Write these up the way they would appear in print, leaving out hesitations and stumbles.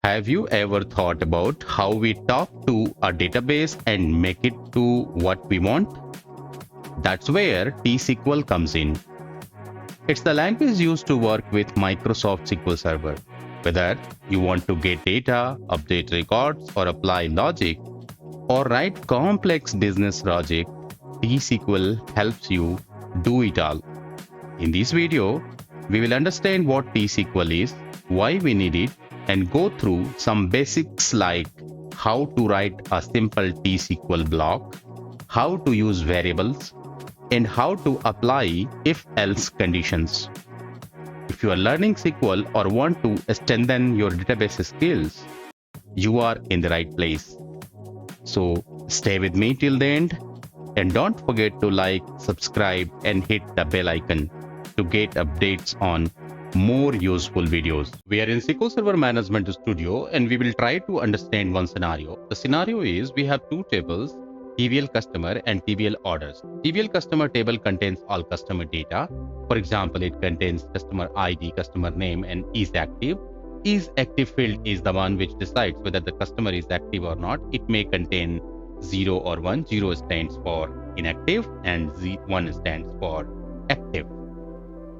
Have you ever thought about how we talk to a database and make it do what we want? That's where T-SQL comes in. It's the language used to work with Microsoft SQL Server. Whether you want to get data, update records, or apply logic, or write complex business logic, T-SQL helps you do it all. In this video, we will understand what T-SQL is, why we need it, and go through some basics like how to write a simple T-SQL block, how to use variables, and how to apply if-else conditions. If you are learning SQL or want to strengthen your database skills, you are in the right place. So stay with me till the end, and don't forget to like, subscribe, and hit the bell icon to get updates on more useful videos. We are in SQL Server Management Studio and we will try to understand one scenario. The scenario is we have two tables, TVL customer and TVL orders. TVL customer table contains all customer data. For example, it contains customer ID, customer name, and is active. Is active field is the one which decides whether the customer is active or not. It may contain 0 or 1. 0 stands for inactive and 1 stands for active.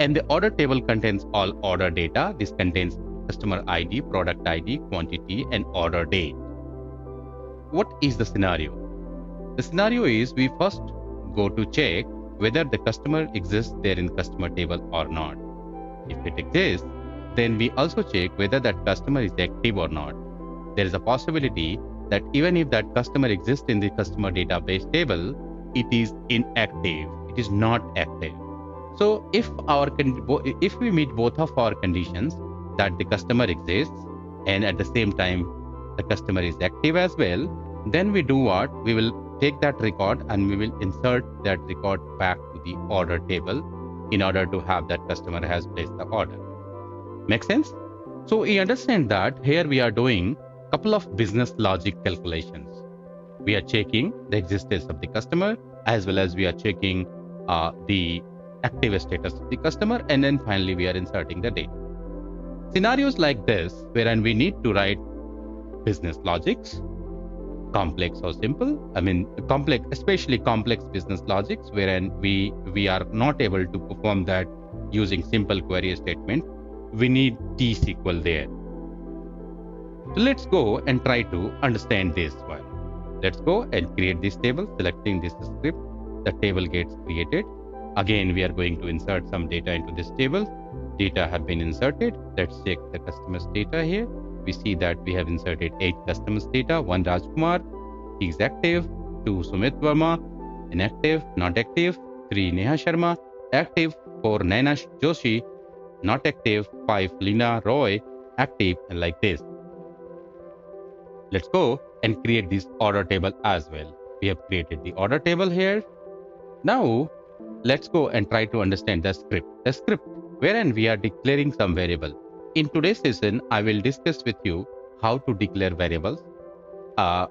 And the order table contains all order data. This contains customer ID, product ID, quantity, and order date. What is the scenario? The scenario is we first go to check whether the customer exists there in customer table or not. If it exists, then we also check whether that customer is active or not. There is a possibility that even if that customer exists in the customer database table, it is inactive. It is not active. So if we meet both of our conditions, that the customer exists and at the same time the customer is active as well, then we do what? We will take that record and we will insert that record back to the order table in order to have that customer has placed the order. Make sense? So we understand that here we are doing a couple of business logic calculations. We are checking the existence of the customer as well as we are checking the active status of the customer, and then finally we are inserting the data. Scenarios like this, wherein we need to write business logics, complex or simple, complex, especially complex business logics, wherein we are not able to perform that using simple query statement, we need T-SQL there. So let's go and try to understand this one. Let's go and create this table. Selecting this script, the table gets created. Again, we are going to insert some data into this table. Data have been inserted. Let's check the customer's data here. We see that we have inserted 8 customers data. 1 Rajkumar, he is active. 2 Sumit Verma, inactive, not active. 3 Neha Sharma, active. 4 Naina Joshi, not active. 5 Lina Roy, active, and like this. Let's go and create this order table as well. We have created the order table here. Now, let's go and try to understand the script. The script wherein we are declaring some variable. In today's session, I will discuss with you how to declare variables. I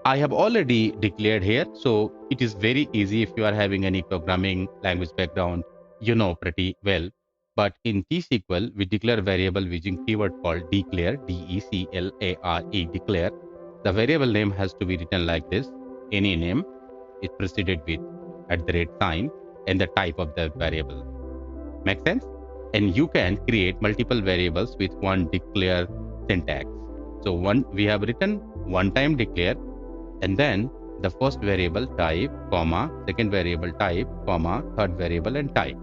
have already declared here, so it is very easy if you are having any programming language background, you know pretty well. But in T-SQL, we declare variable using keyword called declare, D-E-C-L-A-R-E, declare. The variable name has to be written like this, any name. It preceded with @ and the type of the variable. Make sense? And you can create multiple variables with one declare syntax. So we have written one time declare, and then the first variable type, comma, second variable type, comma, third variable and type.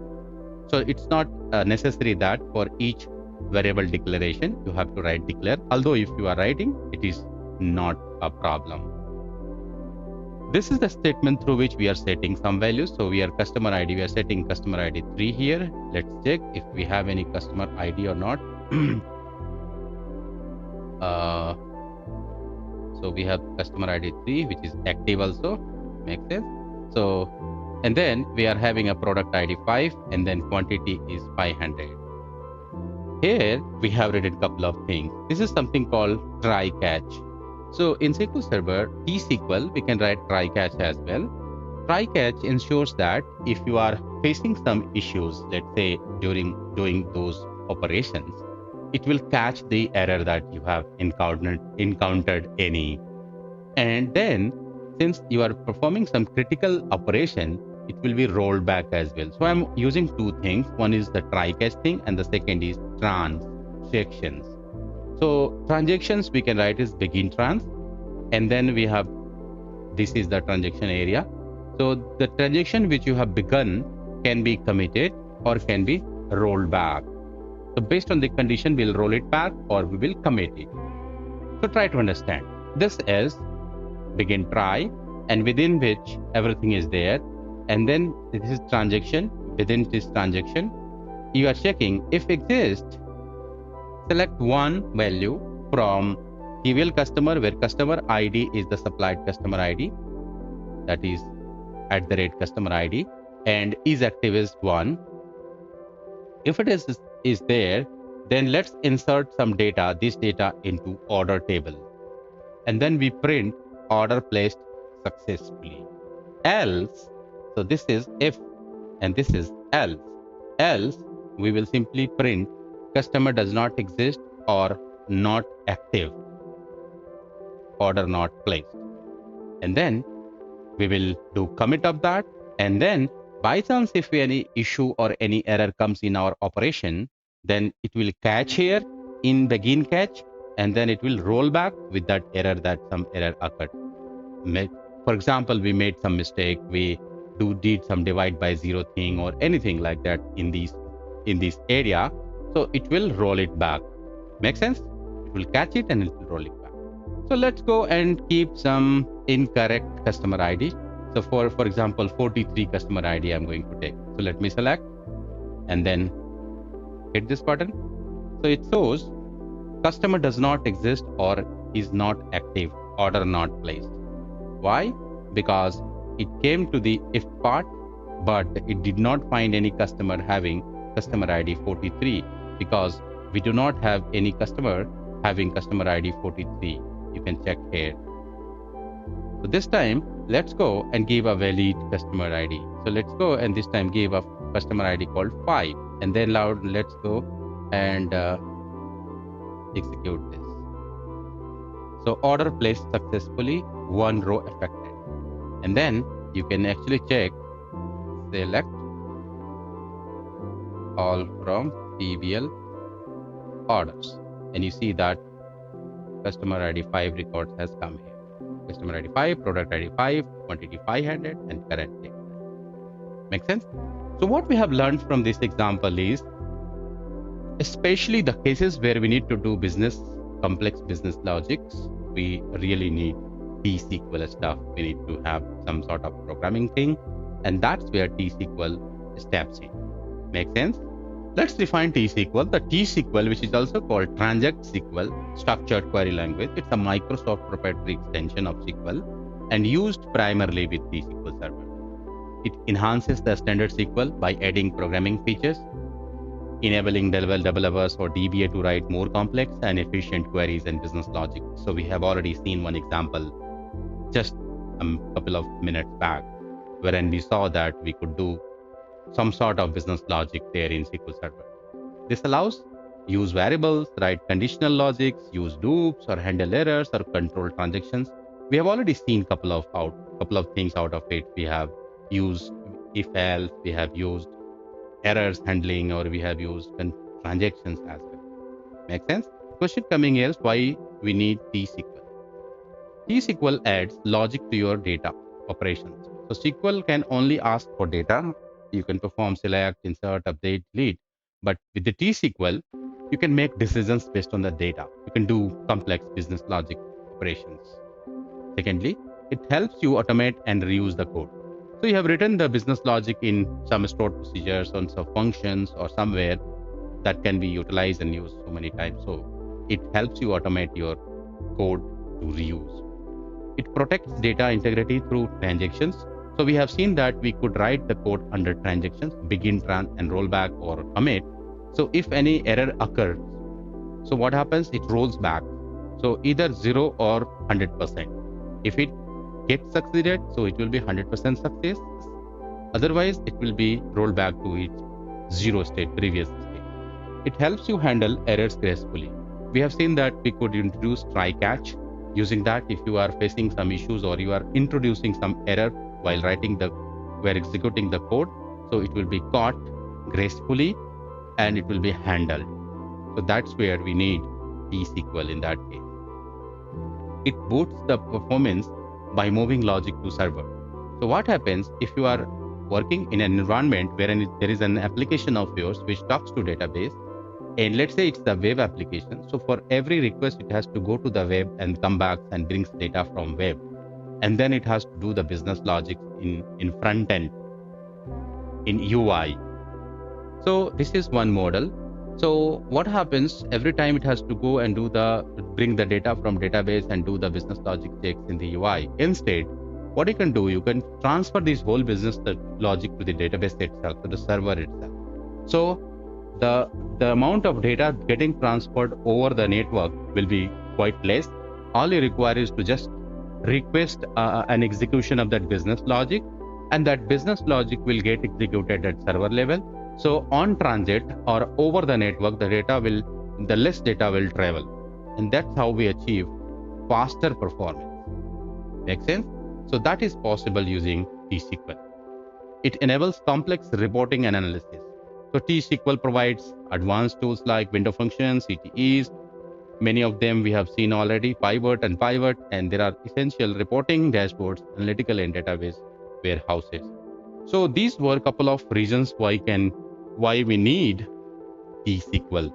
So it's not necessary that for each variable declaration you have to write declare. Although if you are writing, it is not a problem. This is the statement through which we are setting some values. So we are customer ID. We are setting customer ID 3 here. Let's check if we have any customer ID or not. So we have customer ID 3, which is active also. Makes sense. So, and then we are having a product ID 5, and then quantity is 500. Here we have written a couple of things. This is something called try catch. So in SQL Server T-SQL, we can write try catch as well. Try catch ensures that if you are facing some issues, let's say during doing those operations, it will catch the error that you have encountered any. And then since you are performing some critical operation, it will be rolled back as well. So I'm using two things. One is the try catch thing and the second is transactions. So transactions we can write is begin trans, and then we have, this is the transaction area. So the transaction which you have begun can be committed or can be rolled back. So based on the condition, we'll roll it back or we will commit it. So try to understand. This is begin try, and within which everything is there. And then this is transaction. Within this transaction, you are checking if exists. Select one value from trivial customer, where customer ID is the supplied customer ID, that is @customer ID, and is active is 1. If it is there, then let's insert some data, this data into order table, and then we print order placed successfully. Else, so this is if and this is else. Else we will simply print customer does not exist or not active, order not placed, and then we will do commit of that. And then by chance if any issue or any error comes in our operation, then it will catch here in begin catch, and then it will roll back with that error, that some error occurred. For example, we made some mistake, we did some divide by zero thing or anything like that in this area, so it will roll it back. Make sense? It will catch it and it will roll it back. So let's go and keep some incorrect customer ID. So for example, 43 customer ID I'm going to take. So let me select and then hit this button. So it shows customer does not exist or is not active, order not placed. Why? Because it came to the if part, but it did not find any customer having customer ID 43, because we do not have any customer having customer ID 43. You can check here. So this time, let's go and give a valid customer ID. So let's go and this time give a customer ID called 5, and then let's go and execute this. So order placed successfully, one row affected. And then you can actually check, select all from trivial orders, and you see that customer ID 5 records has come here. Customer ID 5, product ID 5, quantity 500, and current date. Make sense? So what we have learned from this example is, especially the cases where we need to do complex business logics, we really need T-SQL stuff. We need to have some sort of programming thing, and that's where T-SQL steps in. Make sense? Let's define T-SQL. The T-SQL, which is also called TransactSQL, structured query language, it's a Microsoft proprietary extension of SQL and used primarily with T-SQL Server. It enhances the standard SQL by adding programming features, enabling developers or DBA to write more complex and efficient queries and business logic. So we have already seen one example just a couple of minutes back, wherein we saw that we could do some sort of business logic there in SQL Server. This allows use variables, write conditional logics, use loops, or handle errors or control transactions. We have already seen couple of things out of it. We have used if-else, we have used errors handling, or we have used transactions as well. Make sense? Question coming is why we need T-SQL. T-SQL adds logic to your data operations. So SQL can only ask for data. You can perform select, insert, update, delete. But with the T-SQL, you can make decisions based on the data. You can do complex business logic operations. Secondly, it helps you automate and reuse the code. So you have written the business logic in some stored procedures on some functions or somewhere that can be utilized and used so many times. So it helps you automate your code to reuse. It protects data integrity through transactions. So we have seen that we could write the code under transactions, begin, trans, and rollback or commit. So if any error occurs, so what happens? It rolls back. So either 0 or 100%. If it gets succeeded, so it will be 100% success. Otherwise, it will be rolled back to its 0 state, previous state. It helps you handle errors gracefully. We have seen that we could introduce try catch. Using that, if you are facing some issues or you are introducing some error while executing the code, so it will be caught gracefully and it will be handled. So that's where we need T-SQL in that case. It boosts the performance by moving logic to server. So what happens if you are working in an environment wherein there is an application of yours which talks to database, and let's say it's the web application. So for every request, it has to go to the web and come back and brings data from web. And then it has to do the business logic in front end, in UI. So this is one model. So what happens every time it has to go and bring the data from database and do the business logic checks in the UI. Instead, what you can do, you can transfer this whole business logic to the database itself, to the server itself. So the amount of data getting transferred over the network will be quite less. All you require is to just request an execution of that business logic, and that business logic will get executed at server level. So on transit or over the network, the less data will travel, and that's how we achieve faster performance. Make sense? So that is possible using T-SQL. It enables complex reporting and analysis. So T-SQL provides advanced tools like window functions, CTEs. Many of them we have seen already, pivot, and there are essential reporting dashboards, analytical and database warehouses. So these were a couple of reasons why we need T-SQL.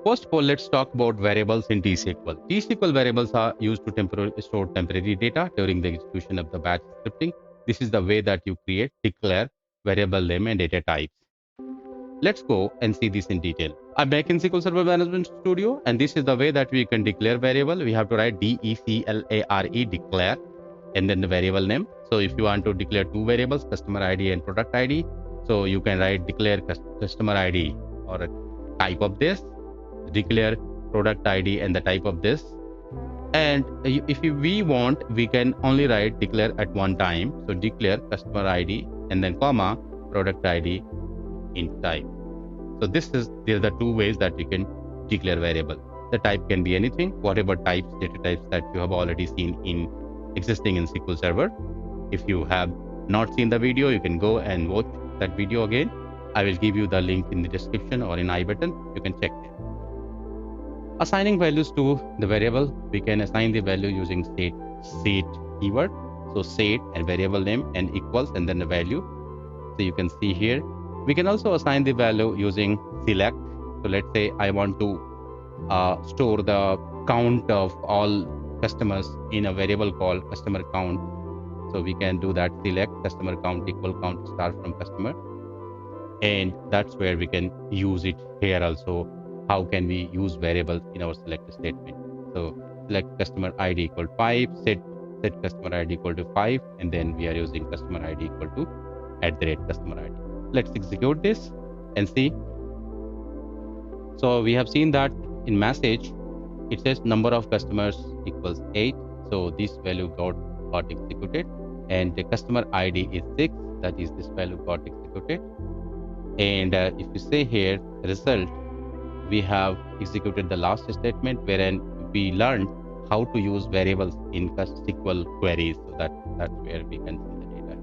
First of all, let's talk about variables in T-SQL. T-SQL variables are used to store temporary data during the execution of the batch scripting. This is the way that you declare variable name and data types. Let's go and see this in detail. I'm back in SQL Server Management Studio, and this is the way that we can declare variable. We have to write DECLARE, declare, and then the variable name. So if you want to declare two variables, customer ID and product ID, so you can write declare customer ID or a type of this, declare product ID and the type of this. And if we want, we can only write declare at one time. So declare customer ID and then comma product ID in type. So these are the two ways that we can declare variable. The type can be anything, whatever data types that you have already seen existing in SQL Server. If you have not seen the video, you can go and watch that video again. I will give you the link in the description or in I button. You can check there. Assigning values to the variable, we can assign the value using set keyword. So set and variable name and equals and then the value. So you can see here. We can also assign the value using select. So let's say I want to store the count of all customers in a variable called customer count. So we can do that, select customer count equal count start from customer, and that's where we can use it here also. How can we use variables in our select statement? So select customer ID equal 5, set customer ID equal to 5, and then we are using customer ID equal to @customer ID. Let's execute this and see. So we have seen that in message it says number of customers equals 8. So this value got executed, and the customer ID is 6. That is, this value got executed. And if you say here result, we have executed the last statement wherein we learned how to use variables in SQL queries. So that's where we can see the data.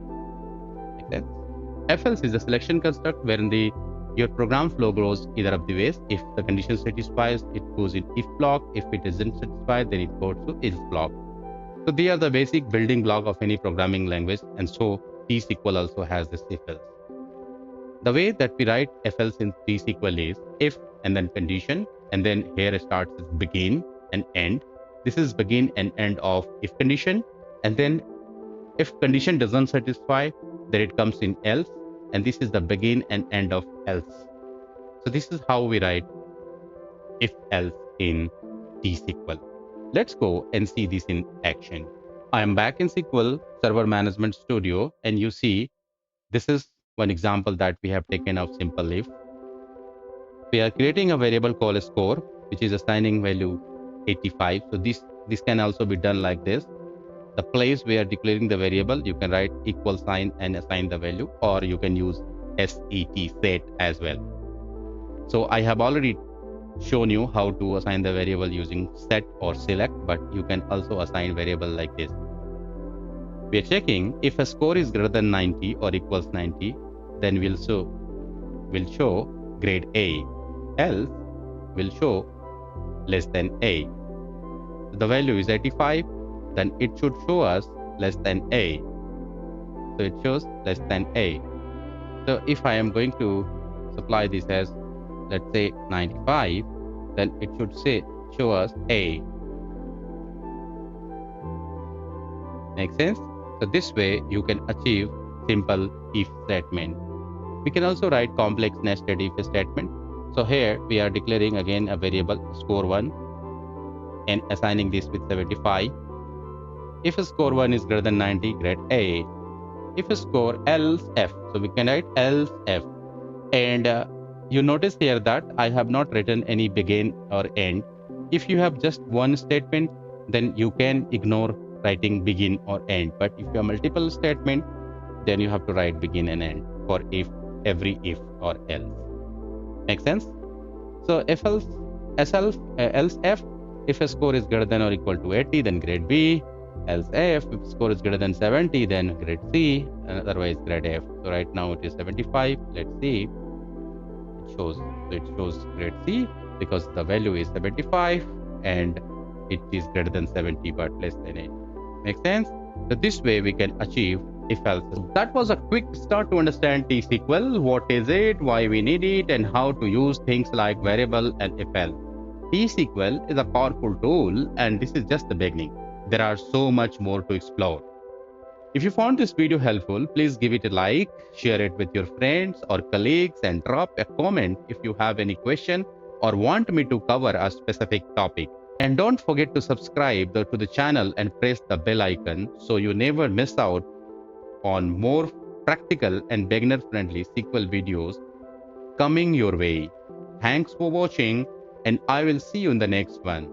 Like that. If else is a selection construct wherein your program flow goes either of the ways. If the condition satisfies, it goes in if block. If it isn't satisfied, then it goes to else block. So they are the basic building block of any programming language, and so T-SQL also has this if else. The way that we write if else in T-SQL is if and then condition, and then here it starts with begin and end. This is begin and end of if condition, and then if condition doesn't satisfy, then it comes in else, and this is the begin and end of else. So this is how we write if else in T-SQL. Let's go and see this in action. I am back in SQL Server Management Studio, and you see this is one example that we have taken of simple if. We are creating a variable called score, which is assigning value 85. So this can also be done like this. The place where declaring the variable, you can write equal sign and assign the value, or you can use set as well. So I have already shown you how to assign the variable using set or select, but you can also assign variable like this. We are checking if a score is greater than 90 or equals 90, then we'll show grade A, else will show less than A. So the value is 85, then it should show us less than A. So it shows less than A. So if I am going to supply this as, let's say, 95, then it should show us A. Make sense? So this way you can achieve simple if statement. We can also write complex nested if statement. So here we are declaring again a variable score1 and assigning this with 75. If score1 is greater than 90, grade A. If score else F, so we can write else F. And you notice here that I have not written any begin or end. If you have just one statement, then you can ignore writing begin or end. But if you have multiple statement, then you have to write begin and end for every if or else. Make sense? So if else F, if a score is greater than or equal to 80, then grade B. Else F, if score is greater than 70, then grade C, and otherwise grade F. So right now it is 75. Let's see. It shows grade C because the value is 75 and it is greater than 70 but less than 8. Make sense? So this way we can achieve if else. That was a quick start to understand T-SQL. What is it, why we need it, and how to use things like variable and if else. T-SQL is a powerful tool and this is just the beginning. There are so much more to explore. If you found this video helpful, please give it a like, share it with your friends or colleagues, and drop a comment if you have any question or want me to cover a specific topic. And don't forget to subscribe to the channel and press the bell icon so you never miss out on more practical and beginner-friendly SQL videos coming your way. Thanks for watching, and I will see you in the next one.